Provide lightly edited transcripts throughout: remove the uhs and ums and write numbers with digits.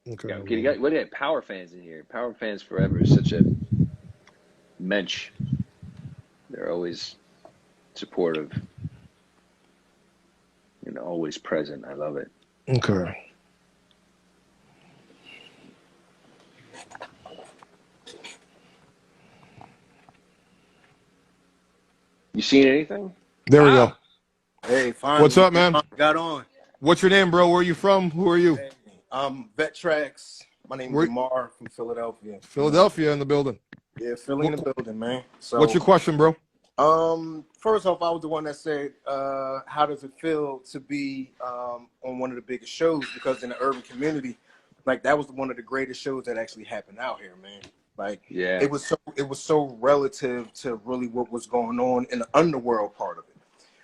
Okay. Yeah, okay, what do you got? Power fans in here. Power fans forever is such a mensch. They're always supportive and always present. I love it. Okay. You seen anything? There we go. Ah, hey, What's finally, up, man? got on. What's your name, bro? Where are you from? Who are you? Hey, Vettrax. My name is Where? Amar from Philadelphia. Philadelphia in the building. Yeah, Philly in the building, man. What's So, your question, bro? first off, I was the one that said, how does it feel to be on one of the biggest shows? Because in the urban community, like that was one of the greatest shows that actually happened out here, man. Like Yeah. it was so relative to really what was going on in the underworld part of it.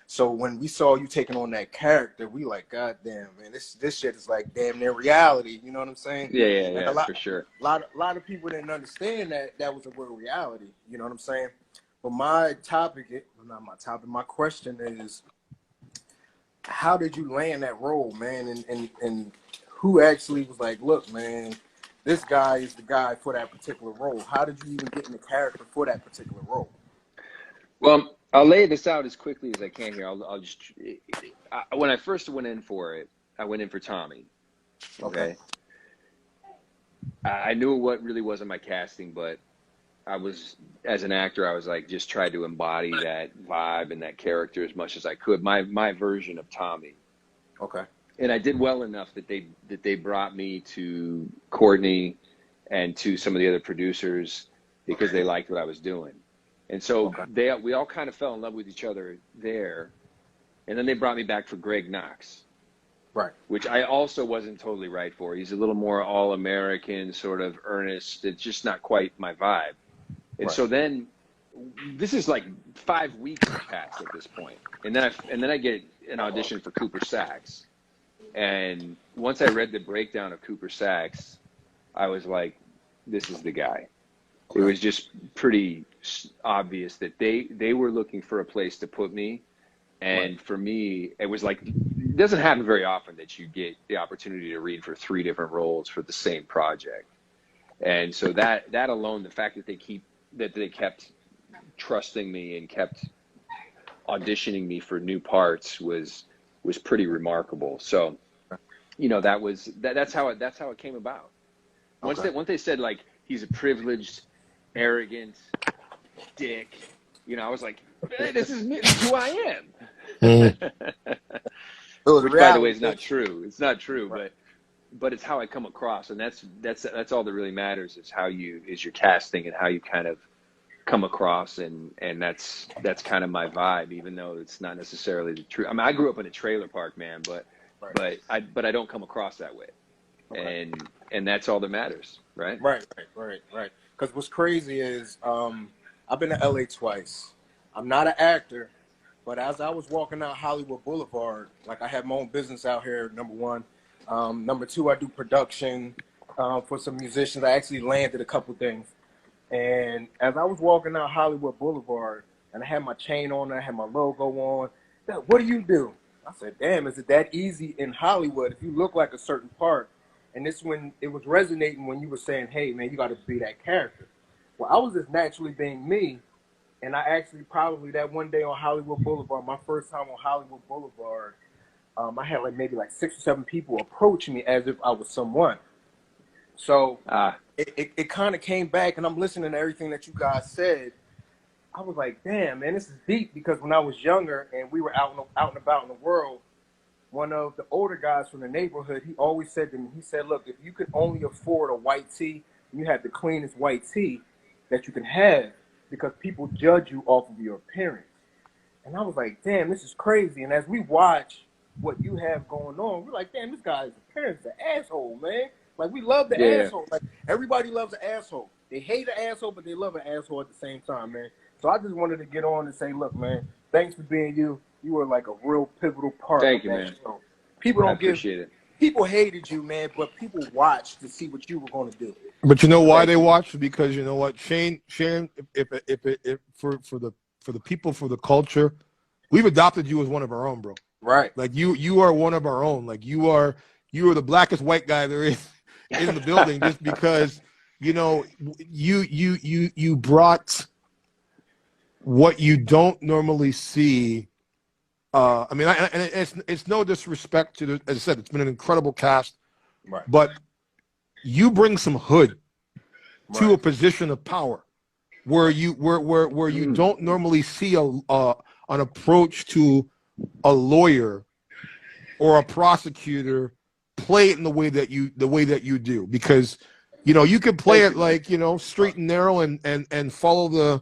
So when we saw you taking on that character, we like, God damn, man, this shit is like damn near reality. You know what I'm saying? Yeah, And for sure. lot of people didn't understand that was a real reality. You know what I'm saying? But my topic, not my topic, my question is, how did you land that role, man? And who actually was like, look, man, this guy is the guy for that particular role. How did you even get in the character for that particular role? Well, I'll lay this out as quickly as I can here. I'll just when I first went in for it, I went in for Tommy. Okay. I knew what really wasn't my casting, but I was, as an actor, I was like, just try to embody that vibe and that character as much as I could. My version of Tommy. Okay. And I did well enough that they brought me to Courtney and to some of the other producers because they liked what I was doing. And so we all kind of fell in love with each other there. And then they brought me back for Greg Knox. Right. Which I also wasn't totally right for. He's a little more all-American, sort of earnest. It's just not quite my vibe. And so then this is like 5 weeks have passed at this point. And then I get an audition for Cooper Saxe. And once I read the breakdown of Cooper Saxe, I was like, this is the guy. It was just pretty obvious that they were looking for a place to put me. And for me, it was like, it doesn't happen very often that you get the opportunity to read for 3 different roles for the same project. And so that alone, the fact that they kept trusting me and kept auditioning me for new parts was pretty remarkable. So, you know, that's how it came about. Once they said like he's a privileged, arrogant dick, you know, I was like, hey, this is me. This is who I am. Which, by the way, is not true. It's not true, but it's how I come across, and that's all that really matters is your casting and how you kind of come across, and that's kind of my vibe, even though it's not necessarily the truth. I mean, I grew up in a trailer park, man, but I don't come across that way, and that's all that matters, right? Right. Because what's crazy is I've been to LA twice. I'm not an actor, but as I was walking out Hollywood Boulevard, like I have my own business out here, number one. Number two, I do production for some musicians. I actually landed a couple things. And as I was walking out Hollywood Boulevard, and I had my chain on, and I had my logo on, what do you do? I said, damn, is it that easy in Hollywood if you look like a certain part? And this when it was resonating when you were saying, hey, man, you got to be that character. Well, I was just naturally being me. And I actually probably that one day on Hollywood Boulevard, my first time on Hollywood Boulevard, I had maybe 6 or 7 people approach me as if I was someone. So it kind of came back, and I'm listening to everything that you guys said. I was like, damn, man, this is deep, because when I was younger and we were out and about in the world, one of the older guys from the neighborhood, he always said to me, he said, look, if you could only afford a white tee, you have the cleanest white tee that you can have, because people judge you off of your appearance. And I was like, damn, this is crazy. And as we watch what you have going on, we're like, damn, this guy's appearance is an asshole, man. Like, we love the asshole. Like, everybody loves an asshole. They hate an asshole, but they love an asshole at the same time, man. So I just wanted to get on and say, look, man, thanks for being you. You were like a real pivotal part of that show. People don't appreciate it. People hated you, man, but people watched to see what you were going to do. But you know why they watched? Because you know what, Shane, if for the people, for the culture, we've adopted you as one of our own, bro. Right. Like you are one of our own. Like you are the blackest white guy there is in the building just because, you know, you brought what you don't normally see. I mean, and it's no disrespect to as I said, it's been an incredible cast, Right. but you bring some hood to Right. a position of power where you don't normally see an approach to a lawyer or a prosecutor play it in the way that you do, because you know you can play it like, you know, straight and narrow and follow the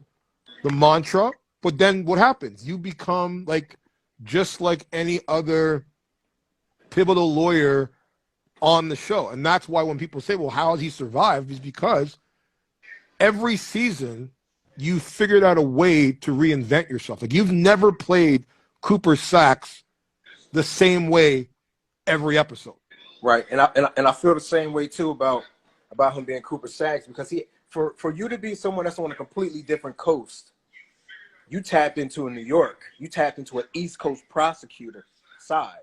mantra, but then what happens? You become like just like any other pivotal lawyer on the show. And that's why when people say, well, how has he survived, is because every season you figured out a way to reinvent yourself. Like you've never played Cooper Saxe the same way every episode. Right. And I feel the same way too about him being Cooper Saxe, because for you to be someone that's on a completely different coast, you tapped into a New York, you tapped into an East Coast prosecutor side.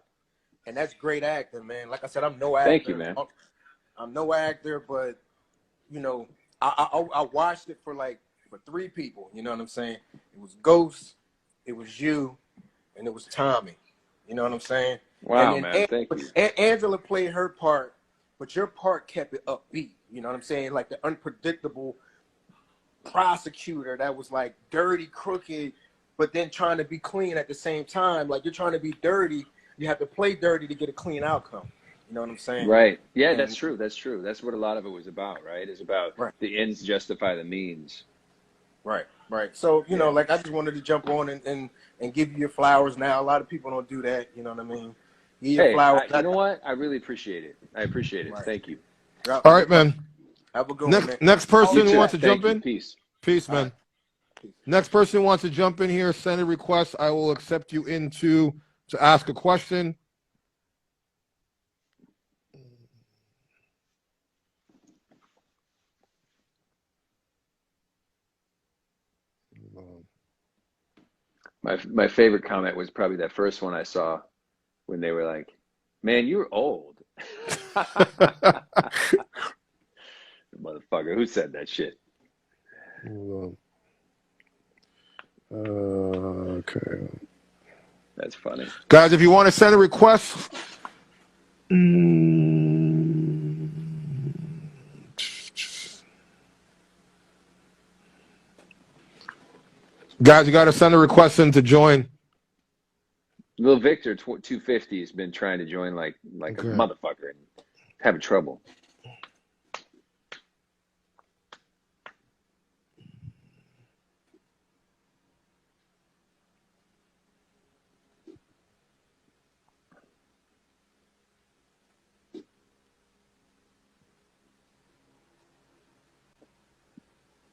And that's great acting, man. Like I said, I'm no actor. Thank you, man. I'm no actor, but you know, I watched it for 3 people. You know what I'm saying? It was Ghost, it was you, and it was Tommy. You know what I'm saying? Wow, man. Thank you. Angela played her part, but your part kept it upbeat. You know what I'm saying? Like the unpredictable prosecutor that was like dirty, crooked, but then trying to be clean at the same time. Like you're trying to be dirty, you have to play dirty to get a clean outcome. You know what I'm saying? Right. Yeah, that's true. That's true. That's what a lot of it was about, right? It's about the ends justify the means. Right, right. So, you know, like I just wanted to jump on and give you your flowers now. A lot of people don't do that. You know what I mean? Give your flowers. You know what? I really appreciate it. I appreciate it. Right. Thank you. All right, man. Have a good one, man. Next person who wants to jump in. Peace. Peace, man. Peace. Next person who wants to jump in here, send a request. I will accept you to ask a question. My favorite comment was probably that first one I saw when they were like, "Man, you're old." Motherfucker, who said that shit? Okay. That's funny. Guys, if you want to send a request, guys, you got to send a request in to join. Little Victor 250 has been trying to join like a motherfucker and having trouble.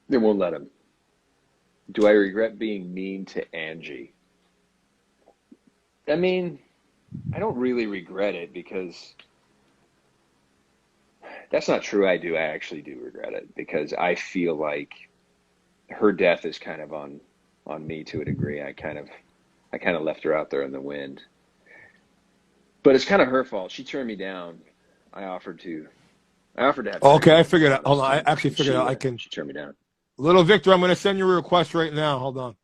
They won't let him. Do I regret being mean to Angie? I mean, I don't really regret it because that's not true. I actually do regret it because I feel like her death is kind of on me to a degree. I kind of left her out there in the wind. But it's kind of her fault. She turned me down. I offered to have. Okay, I figured out. Hold on. I actually figured out I can. She turned me down. Little Victor, I'm going to send you a request right now. Hold on.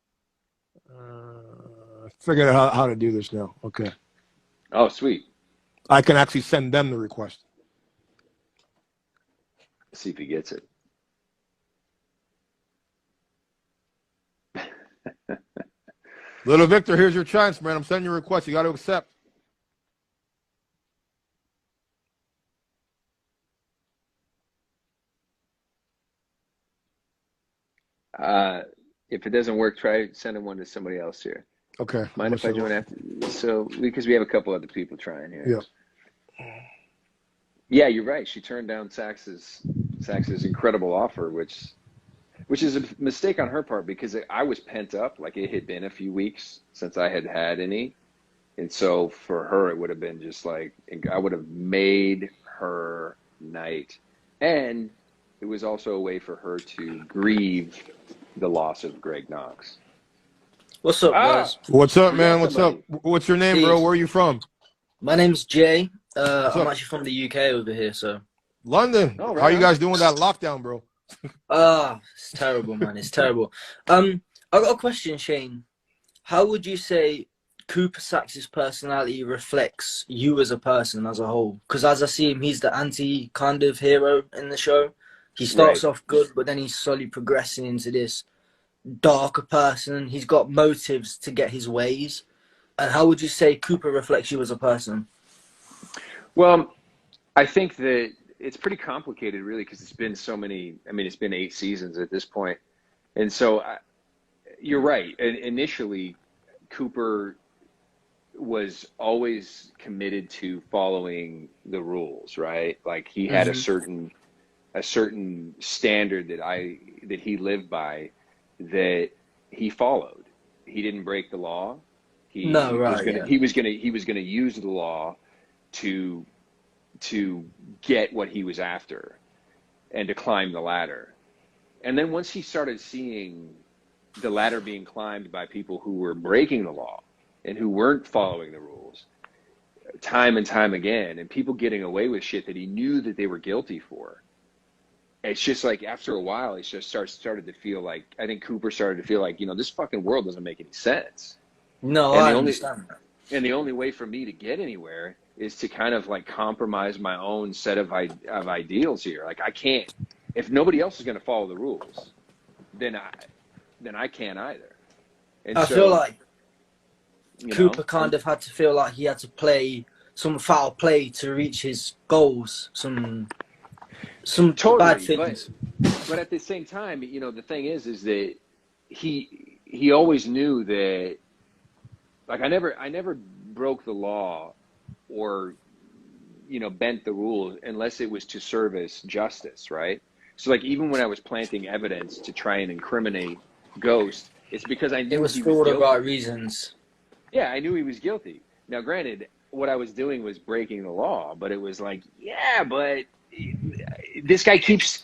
I figured out how to do this now. Okay. Oh, sweet. I can actually send them the request. See if he gets it. Little Victor, here's your chance, man. I'm sending you a request. You got to accept. If it doesn't work, try sending one to somebody else here. Okay. Mind if I join after? So, because we have a couple other people trying here. Yeah. Yeah, you're right. She turned down Saxe's incredible offer, which is a mistake on her part because I was pent up. Like it had been a few weeks since I had had any. And so for her, it would have been just like, I would have made her night. And it was also a way for her to grieve the loss of Greg Knox. What's up, guys? What's up, man? What's up? What's your name, bro? Where are you from? My name's Jay. I'm actually from the UK over here, so. London, Oh, how you right guys doing with that lockdown, bro? It's terrible, man. It's terrible. I got a question, Shane. How would you say Cooper Saxe's personality reflects you as a person as a whole? Because as I see him, he's the anti kind of hero in the show. He starts Right. off good, but then he's slowly progressing into this darker person. He's got motives to get his ways. And how would you say Cooper reflects you as a person? Well, I think that it's pretty complicated, really, because it's been so many. I mean, it's been 8 seasons at this point, and so you're right. Initially, Cooper was always committed to following the rules, right? Like he had a certain standard that he lived by, that he followed. He didn't break the law. He was gonna use the law to get what he was after and to climb the ladder. And then once he started seeing the ladder being climbed by people who were breaking the law and who weren't following the rules time and time again, and people getting away with shit that he knew that they were guilty for, it's just like after a while, it just started to feel like, I think Cooper started to feel like, this fucking world doesn't make any sense. No, I understand that. And the only way for me to get anywhere is to kind of like compromise my own set of ideals here. Like I can't, if nobody else is going to follow the rules, then I can't either. And I so, feel like Cooper kind of had to feel like he had to play some foul play to reach his goals, some totally bad things. But at the same time, the thing is that he always knew that, like, I never broke the law or bent the rules unless it was to service justice, right? So like even when I was planting evidence to try and incriminate Ghost, it's because I knew it was he for was all the guilty. right reasons. Yeah, I knew he was guilty. Now, granted, what I was doing was breaking the law, but it was like, yeah, but this guy keeps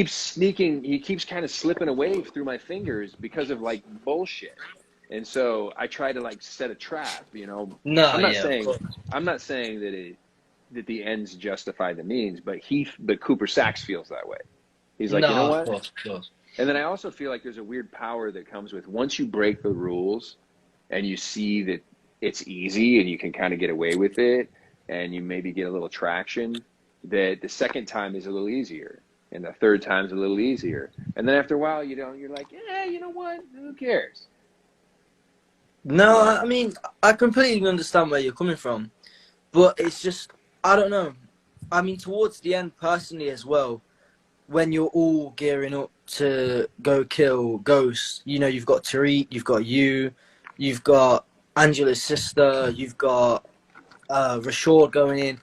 sneaking, he keeps kind of slipping away through my fingers because of like bullshit. And so I try to like set a trap, No, I'm not saying that the ends justify the means, but Cooper Saxe feels that way. He's like, you know what? Of course. And then I also feel like there's a weird power that comes with once you break the rules and you see that it's easy and you can kind of get away with it and you maybe get a little traction, that the second time is a little easier and the third time is a little easier. And then after a while, you're like, yeah, you know what? Who cares? No, I mean, I completely understand where you're coming from, but it's just, I don't know. I mean, towards the end, personally as well, when you're all gearing up to go kill Ghost, you've got Tariq, you've got you've got Angela's sister, you've got Rashad going in.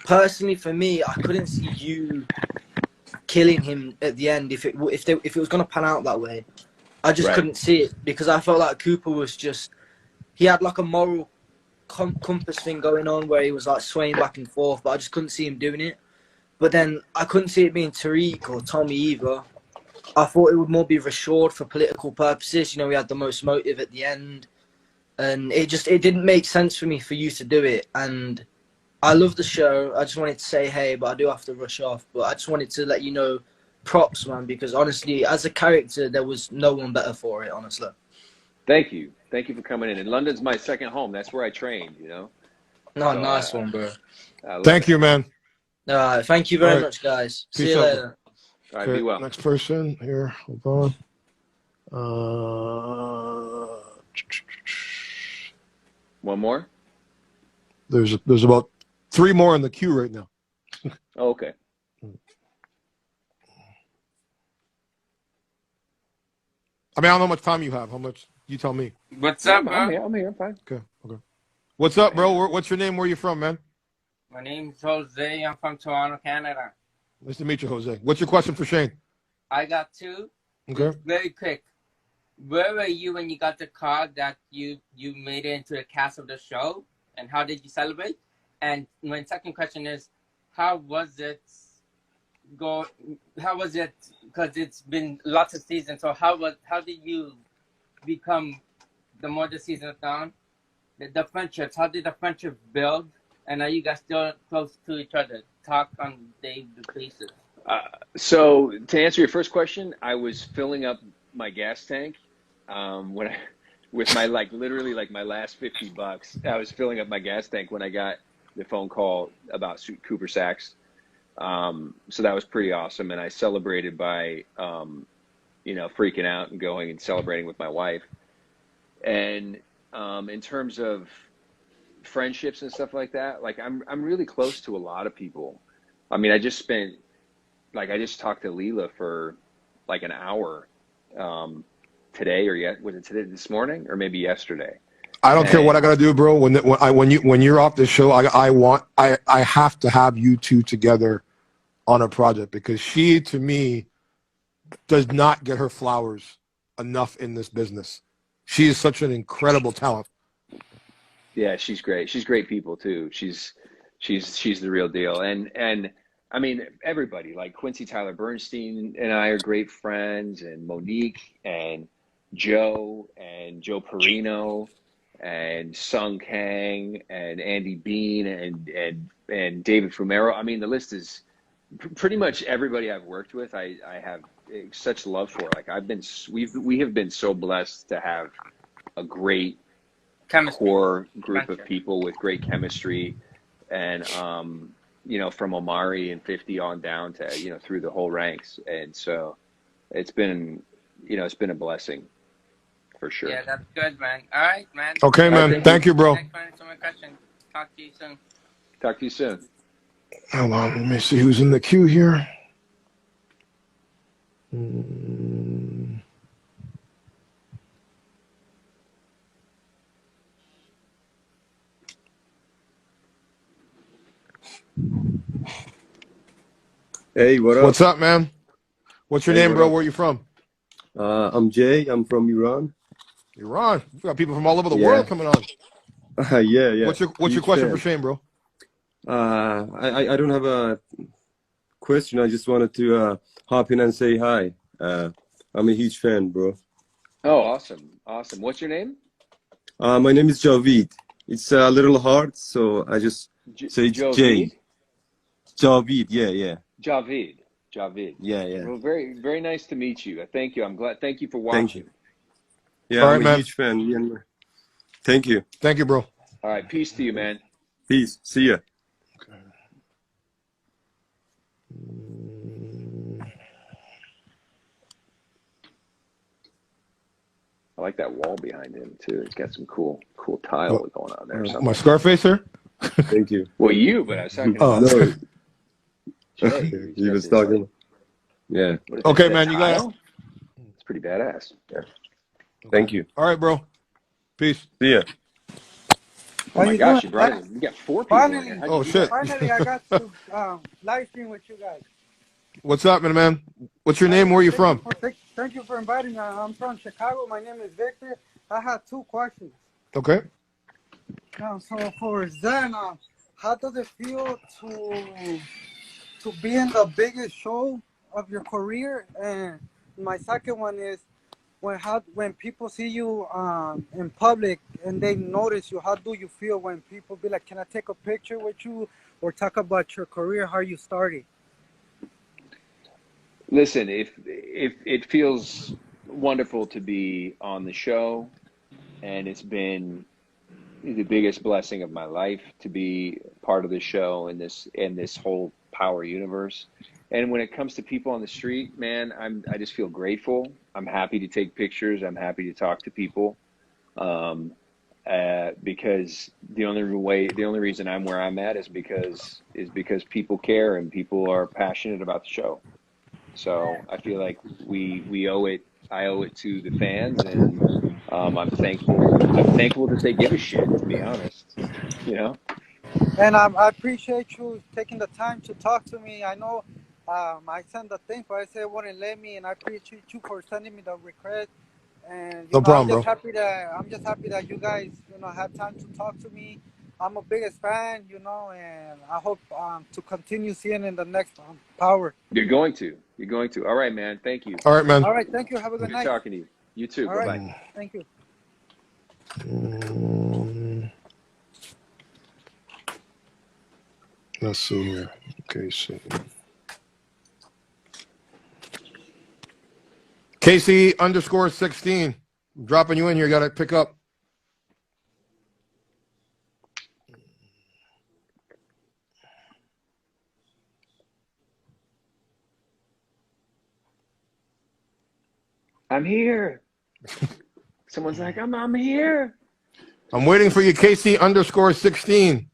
Personally, for me, I couldn't see you killing him at the end if it was going to pan out that way. I just couldn't see it because I felt like Cooper was just, he had like a moral compass thing going on where he was like swaying back and forth, but I just couldn't see him doing it. But then I couldn't see it being Tariq or Tommy either. I thought it would more be Rashad for political purposes. He had the most motive at the end. And it didn't make sense for me for you to do it. And I love the show. I just wanted to say hey, but I do have to rush off. But I just wanted to let you know, props, man, because honestly, as a character, there was no one better for it, honestly. Thank you for coming in. And London's my second home. That's where I trained, No, so, nice one, bro. Thank you, man. Thank you very much, guys. Peace See you out. later. All right, be well. Next person here. Hold on. One more? There's about 3 more in the queue right now. Oh, okay. I mean, I don't know how much time you have. How much? You tell me. What's up, bro? I'm here. I'm fine. Okay. What's up, bro? What's your name? Where you from, man? My name's Jose. I'm from Toronto, Canada. Nice to meet you, Jose. What's your question for Shane? I got 2. Okay. Very quick. Where were you when you got the call that you made it into a cast of the show? And how did you celebrate? And my second question is, how was it? Because it's been lots of seasons. So how did you become, the more the season has gone, the friendships? How did the friendship build? And are you guys still close to each other? Talk on daily basis. So to answer your first question, I was filling up my gas tank when I, with my literally my last $50. I was filling up my gas tank when I got the phone call about Cooper Saxe. So that was pretty awesome, and I celebrated by freaking out and going and celebrating with my wife. And in terms of friendships and stuff like that, I'm really close to a lot of people. I mean, I just talked to Leela for an hour today, or was it today, this morning, or maybe yesterday? I don't care what I gotta do, bro. When you're off the show, I have to have you two together on a project, because she, to me, does not get her flowers enough in this business. She is such an incredible talent. Yeah, she's great. She's great people too. She's the real deal. And I mean, everybody, like Quincy Tyler Bernstein and I are great friends, and Monique and Joe Perino and Sung Kang and Andy Bean and David Fumero. I mean, the list is pretty much everybody I've worked with. I have such love for. We have been so blessed to have a great core group of people with great chemistry, and from Omari and 50 on down to through the whole ranks. And so it's been a blessing for sure. Yeah, that's good, man. All right, man. Okay, man. Thank you, bro. Thanks for answering my question. Talk to you soon. Talk to you soon. Hold on, let me see who's in the queue here. Hey, what up? What's up, man? What's your name, bro? Where are you from? I'm Jay. I'm from Iran. Iran. We got people from all over the world coming on. Yeah. What's your question for Shane, bro? I don't have a question. I just wanted to hop in and say hi. I'm a huge fan, bro. Oh, awesome. What's your name? My name is Javid. It's a little hard, so I just say Jay. Javid, yeah. Javid. Yeah. Well, very, very nice to meet you. Thank you. I'm glad. Thank you for watching. Thank you. Yeah, all right, I'm a huge fan. Thank you. Thank you, bro. All right. Peace to you, man. Peace. See ya. Okay. I like that wall behind him too. It's got some cool tile going on there. My Scarface here? Thank you. Well, but I was talking about No. Jay. He was talking. Yeah. Okay, man. You got it. It's pretty badass. Yeah. Thank you. All right, bro. Peace. See ya. Oh my gosh, you brought it. You got 4 people. Finally, Oh shit. finally, I got to live stream with you guys. What's up, man? What's your name? Where are you from? Thank you for inviting me. I'm from Chicago. My name is Victor. I have 2 questions. Okay. So for Zen, how does it feel to be in the biggest show of your career? And my second one is, when people see you in public and they notice you, how do you feel when people be like, can I take a picture with you, or talk about your career, how you started? Listen, if it feels wonderful to be on the show, and it's been the biggest blessing of my life to be part of the show and this whole power universe. And when it comes to people on the street, man, I just feel grateful. I'm happy to take pictures. I'm happy to talk to people, because the only reason I'm where I'm at is because people care and people are passionate about the show. So I feel like we owe it. I owe it to the fans, and I'm thankful. I'm thankful that they give a shit. To be honest, And I appreciate you taking the time to talk to me. I know I sent the thing, but I said it wouldn't let me, and I appreciate you for sending me the request. And No problem, I'm just happy that you guys had time to talk to me. I'm a biggest fan, and I hope to continue seeing in the next Power. You're going to. All right, man. Thank you. All right, man. All right, thank you. Have a good night. Good talking to you. You too. All Bye right. bye. Thank you. Let's see here. Casey. Casey underscore 16. I'm dropping you in here. You got to pick up. I'm here. Someone's like, I'm here. I'm waiting for you, Casey underscore 16.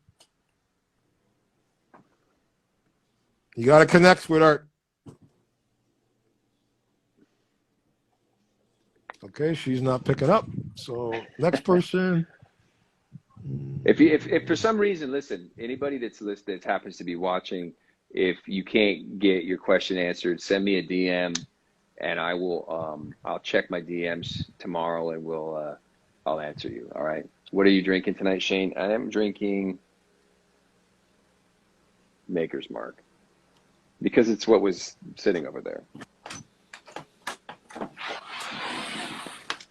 You got to connect, sweetheart. Okay, she's not picking up. So next person. If for some reason, listen, anybody that's listening, that happens to be watching, if you can't get your question answered, send me a DM, and I will. I'll check my DMs tomorrow, and I'll answer you. All right. What are you drinking tonight, Shane? I am drinking Maker's Mark because it's what was sitting over there.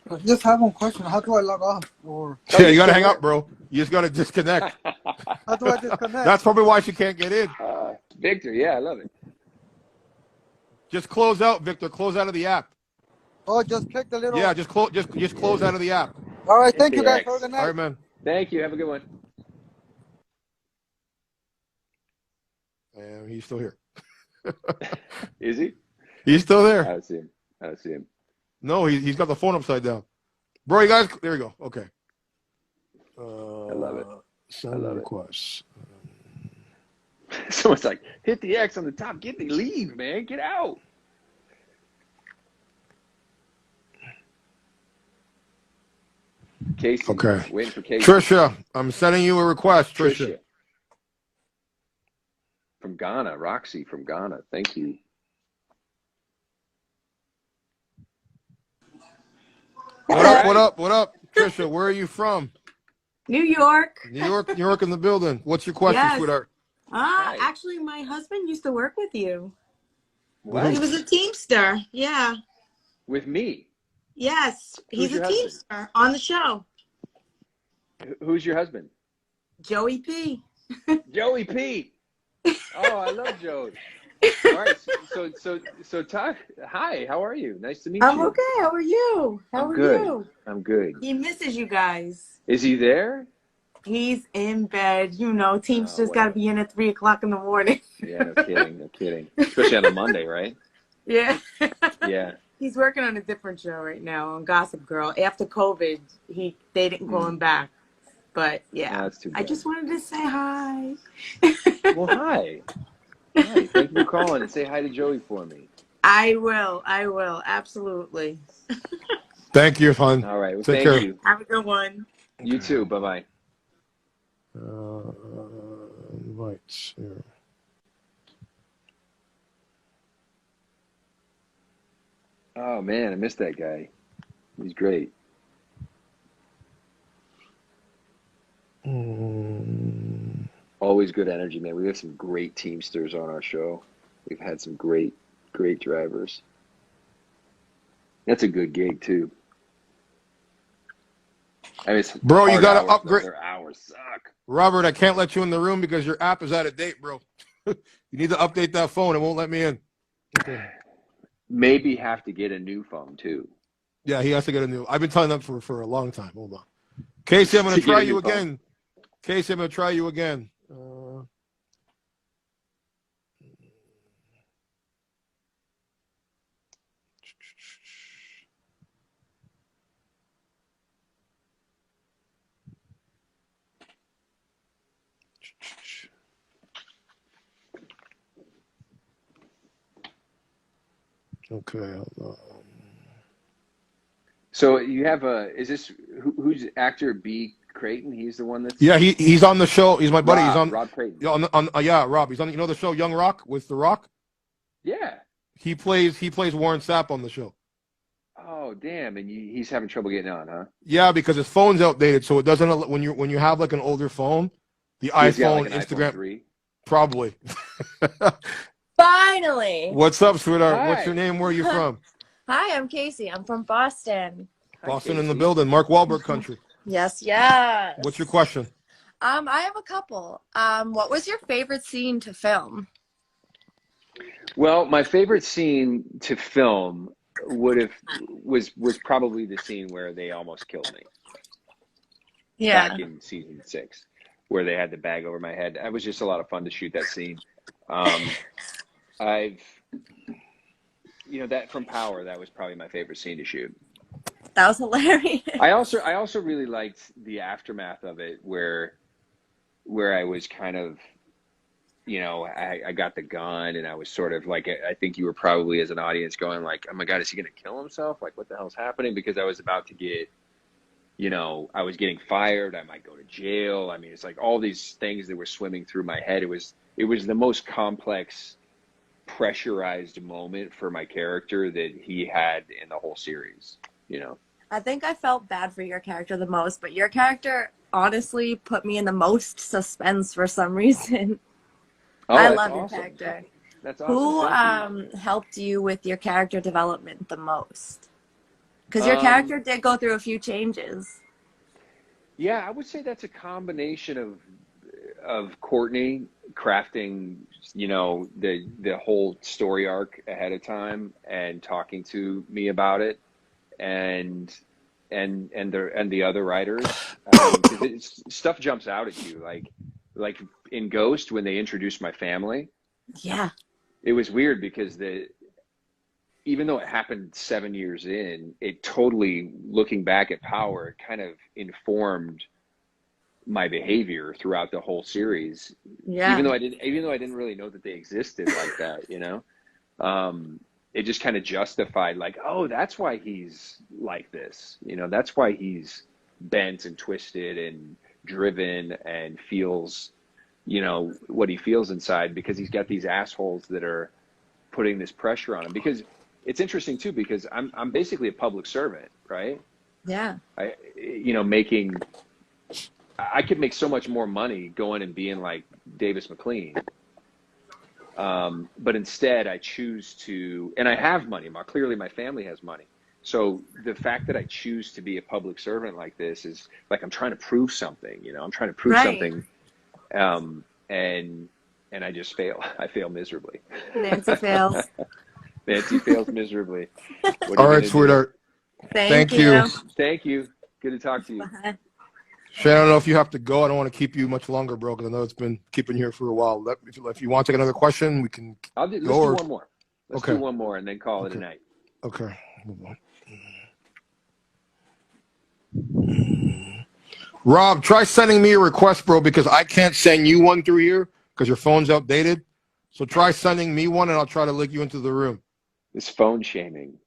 I just have one question. How do I log off? Or Yeah, you got to hang up, bro. You just got to disconnect. how do I disconnect? That's probably why she can't get in. Victor, yeah, I love it. Just close out, Victor. Close out of the app. Oh, just click the little. Yeah, just close out of the app. All right, thank you guys. X. Have a good night. All right, man. Thank you. Have a good one. And he's still here. Is he? He's still I there. don't see him. I don't see him. No, he's got the phone upside down. Bro, you guys, there you go. Okay. I love it. Send love it. requests. Someone's like, hit the X on the top. Leave, man. Get out. Casey. Okay. Waiting for Casey. Trisha, I'm sending you a request, Trisha. From Ghana. Roxy from Ghana. Thank you. What up, what up, what up? Trisha, where are you from? New York. New York in the building. What's your question, Yes. sweetheart? Hi. Actually, my husband used to work with you. What? He was a Teamster. Yeah. With me? Yes. Who's He's your a husband? Teamster on the show. Who's your husband? Joey P. Joey P. Oh, I love Joey. All right. So Todd, hi, how are you? Nice to meet I'm you. okay. How are you? How I'm are good. you? I'm good. He misses you guys. Is he there? He's in bed. You know, Teamsters got to whatever. be in at 3 o'clock in the morning. Yeah, no kidding, no kidding. Especially on a Monday, right? Yeah. Yeah. He's working on a different show right now on Gossip Girl. After COVID, they didn't call him back. But yeah, That's too I bad. just wanted to say hi. Well, hi. Hi. Thank you for calling and say hi to Joey for me. I will. Absolutely. Thank you, hon. All right. Well, Take thank care. you. Have a good one. You too. Bye-bye. Invites here. Oh, man, I missed that guy. He's great. Always good energy, man. We have some great Teamsters on our show. We've had some great drivers. That's a good gig, too. I mean, it's Bro, you hard gotta hours, though. upgrade. Their hours suck. Robert, I can't let you in the room because your app is out of date, bro. You need to update that phone. It won't let me in. Okay. Maybe have to get a new phone, too. Yeah, he has to get a new. I've been telling them for a long time. Hold on. Casey, I'm going to To get try a you new phone. again. Casey, I'm going to try you again. Okay. So you have is this, who's actor B. Creighton? He's the one that's... Yeah, he's on the show. He's my buddy. Rob, He's on Rob Creighton. yeah, Rob. He's on the show Young Rock with The Rock. Yeah. He plays Warren Sapp on the show. Oh, damn. And he's having trouble getting on, huh? Yeah, because his phone's outdated, so it doesn't. When you have like an older phone, the He's got iPhone, like an Instagram, iPhone 3. probably. Finally. What's up, sweetheart? Hi. What's your name? Where are you from? Hi, I'm Casey. I'm from Boston. Hi, Boston in the Casey. building. Mark Wahlberg country. Yes, yes. What's your question? I have a couple. What was your favorite scene to film? Well, my favorite scene to film was probably the scene where they almost killed me Yeah. back in season 6, where they had the bag over my head. It was just a lot of fun to shoot that scene. I've, that from Power, that was probably my favorite scene to shoot. That was hilarious. I also really liked the aftermath of it, where I was kind of, I got the gun and I was sort of like, I think you were probably as an audience going like, oh my God, is he going to kill himself? Like, what the hell's happening? Because I was about to get, I was getting fired. I might go to jail. I mean, it's like all these things that were swimming through my head. It was the most complex, pressurized moment for my character that he had in the whole series, I think I felt bad for your character the most, but your character honestly put me in the most suspense for some reason. Oh, I that's love awesome. your character. That's awesome. Who helped you with your character development the most? Because your character did go through a few changes. Yeah, I would say that's a combination of Courtney crafting, the whole story arc ahead of time and talking to me about it, and the other writers, because stuff jumps out at you, like in Ghost when they introduced my family. Yeah. It was weird because even though it happened 7 years in, it totally, looking back at Power, it kind of informed my behavior throughout the whole series. Yeah. Even though I didn't really know that they existed like that, it just kind of justified like, oh, that's why he's like this. That's why he's bent and twisted and driven and feels, what he feels inside, because he's got these assholes that are putting this pressure on him. Because it's interesting too, because I'm basically a public servant, right? Yeah. I could make so much more money going and being like Davis McLean. But instead I choose to, and I have money. Clearly my family has money. So the fact that I choose to be a public servant like this is like, I'm trying to prove something, I'm trying to prove something. And I just fail. I fail miserably. Nancy fails. Nancy fails miserably. All right, sweetheart. Thank you. Thank you. Good to talk to you. Bye. Shannon, I don't know if you have to go. I don't want to keep you much longer, bro, because I know it's been keeping you here for a while. If you want to take another question, we can. Let's do one more. Let's Okay. do one more and then call it a night. Okay. Rob, try sending me a request, bro, because I can't send you one through here because your phone's outdated. So try sending me one, and I'll try to link you into the room. This phone shaming.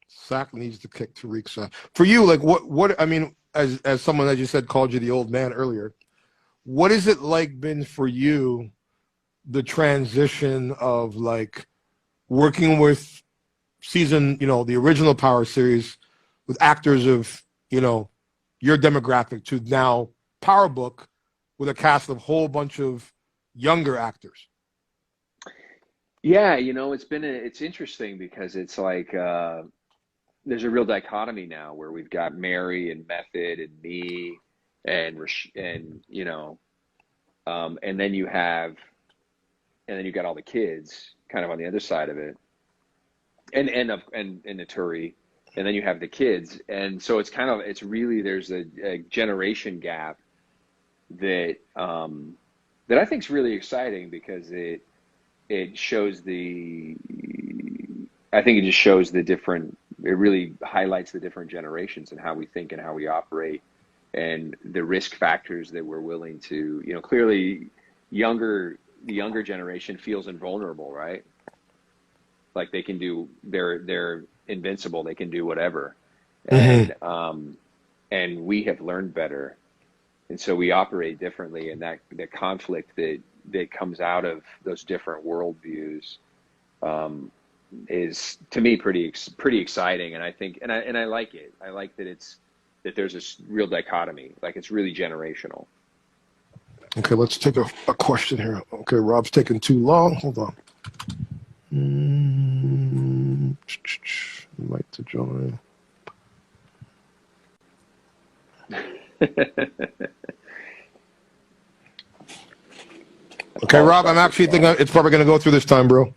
Saxe needs to kick Tariq's ass. For you, like what I mean, as someone that you said called you the old man earlier, what is it like been for you, the transition of like working with the original Power series with actors of, your demographic to now Power Book with a cast of a whole bunch of younger actors? Yeah, it's interesting because it's like there's a real dichotomy now where we've got Mary and Method and me and then you got all the kids kind of on the other side of it, and Naturi, and then you have the kids, and so it's really there's a generation gap that I think is really exciting because it shows I think it just shows it really highlights the different generations and how we think and how we operate and the risk factors that we're willing to, clearly the younger generation feels invulnerable, right? Like they can they're invincible. They can do whatever. Mm-hmm. And we have learned better. And so we operate differently, and that the conflict that comes out of those different worldviews is to me pretty exciting, and I think and I like it. I like that there's this real dichotomy, like it's really generational. Okay, let's take a question here. Okay, Rob's taking too long. Hold on. Like to join. Okay, Rob, I'm actually thinking it's probably going to go through this time, bro.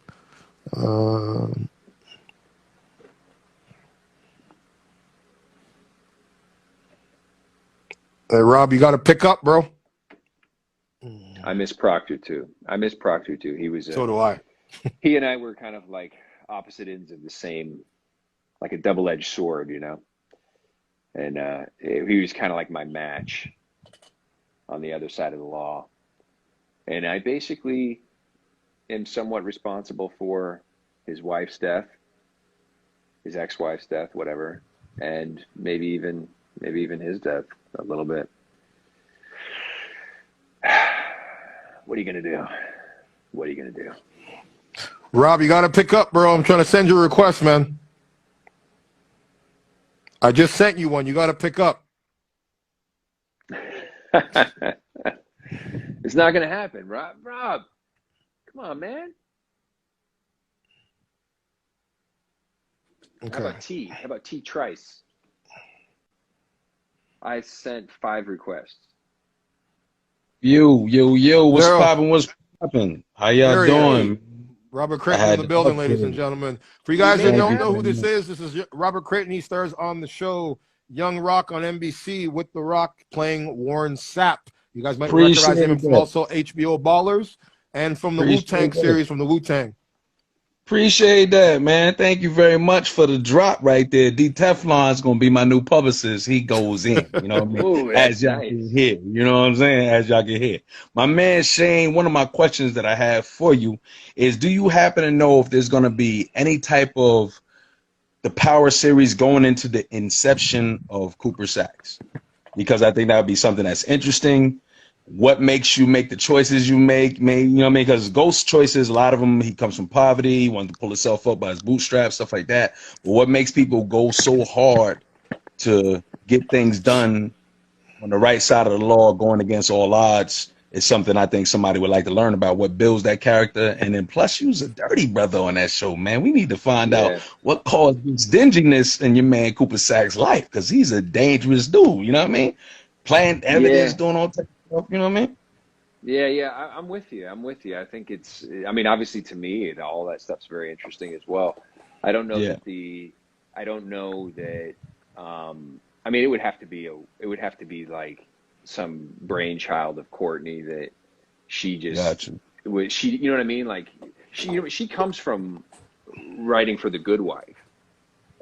Hey, Rob, you got to pick up, bro. I miss Proctor too. He was So do I. He and I were kind of like opposite ends of the same, like a double-edged sword, you know. And he was kind of like my match on the other side of the law. And I basically am somewhat responsible for his wife's death, his ex-wife's death, whatever, and maybe even his death a little bit. What are you gonna do? What are you gonna do? Rob, you got to pick up, bro. I'm trying to send you a request, man. I just sent you one. You got to pick up. It's not gonna happen, Rob. Rob, come on, man. Okay. How about T Trice? I sent 5 requests. Yo, what's Daryl. poppin'? What's poppin'? How y'all There he is. doing? Robert I Creighton in had the to building, ladies and upgrade. gentlemen. For you guys that made it don't know who happen. this is Robert Creighton. He stars on the show Young Rock on NBC with The Rock playing Warren Sapp. You guys might recognize him Appreciate from that. also HBO Ballers and from the Wu-Tang Appreciate that. series from the Wu-Tang. Appreciate that, man. Thank you very much for the drop right there. DTEFLON is gonna be my new publicist. He goes in, you know what I mean? Ooh, As that's y'all nice. can hear, you know what I'm saying? As y'all can hear. My man Shane, one of my questions that I have for you is, do you happen to know if there's gonna be any type of the Power series going into the inception of Cooper Saxe? Because I think that would be something that's interesting. What makes you make the choices you make? You know what I mean? Because Ghost choices, a lot of them, he comes from poverty, he wanted to pull himself up by his bootstraps, stuff like that. But what makes people go so hard to get things done on the right side of the law, going against all odds, is something I think somebody would like to learn about. What builds that character, and then plus, you was a dirty brother on that show, man. We need to find out what caused this dinginess in your man Cooper Saxe's life, because he's a dangerous dude. You know what I mean? Playing evidence, doing all types of stuff. You know what I mean? Yeah, I'm with you. I think it's, I mean, obviously to me, all that stuff's very interesting as well. I don't know Yeah. that I mean, it would have to be like some brainchild of Courtney that she just, Gotcha. you know what I mean? Like she comes from writing for The Good Wife.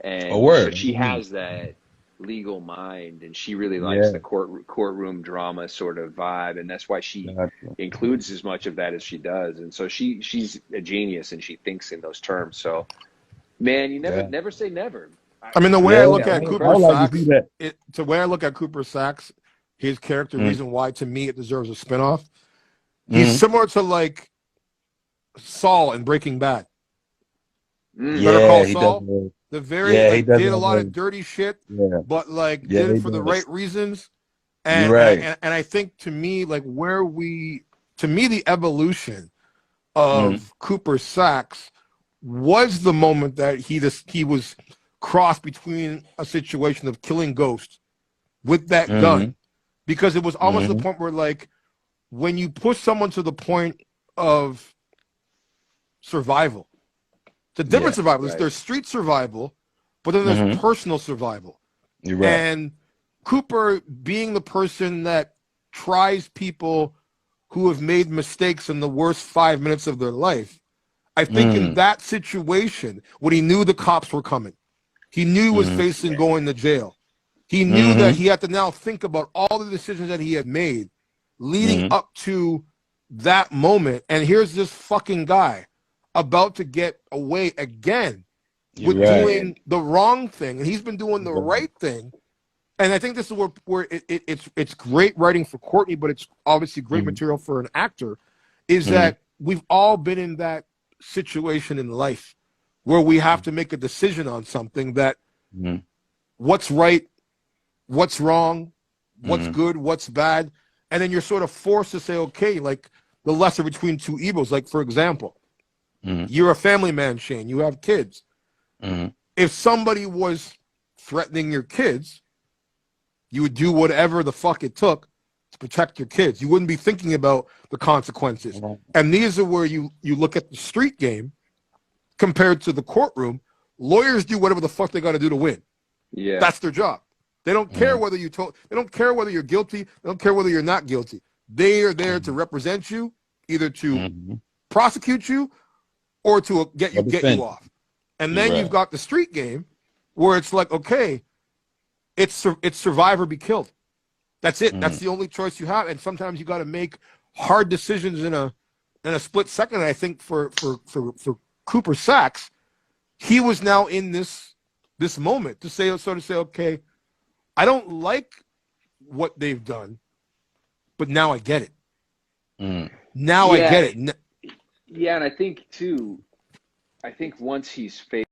And A word. so she has that legal mind, and she really likes the courtroom drama sort of vibe, and that's why she includes as much of that as she does. And so she's a genius, and she thinks in those terms. So, man, you never say never. I mean, the way I look at Cooper Saxe, the way I look at Cooper Saxe, his character, reason why to me it deserves a spinoff. He's similar to like Saul in Breaking Bad. Better Call Saul. The very did a lot of dirty shit, but like did it for the right reasons. And, and I think to me, like the evolution of Cooper Saxe was the moment that he was crossed between a situation of killing ghosts with that gun, because it was almost to the point where, like, when you push someone to the point of survival, it's a different survival. There's street survival, but then there's personal survival. And Cooper being the person that tries people who have made mistakes in the worst 5 minutes of their life, I think in that situation, when he knew the cops were coming, he knew he was facing going to jail. He knew that he had to now think about all the decisions that he had made leading up to that moment. And here's this fucking guy about to get away again with doing the wrong thing. And he's been doing the right thing. And I think this is where it's great writing for Courtney, but it's obviously great material for an actor, is that we've all been in that situation in life where we have to make a decision on something that what's right, what's wrong, what's good, what's bad. And then you're sort of forced to say, okay, like the lesser between two evils. Like, for example, you're a family man, Shane, you have kids. If somebody was threatening your kids, You would do whatever the fuck it took to protect your kids. You wouldn't be thinking about the consequences. And these are where you look at the street game compared to the courtroom. Lawyers do whatever the fuck they got to do to win. Yeah. That's their job. They don't care whether they don't care whether you're guilty. They don't care whether you're not guilty. They are there to represent you, either to prosecute you or to get you off. And then you've got the street game where it's like, okay, it's survive or be killed. That's it. That's the only choice you have. And sometimes you got to make hard decisions in a split second. And I think for Cooper Saxe, he was now in this moment to say, okay, I don't like what they've done, but now I get it. Now I get it. Yeah, and I think too, once he's faced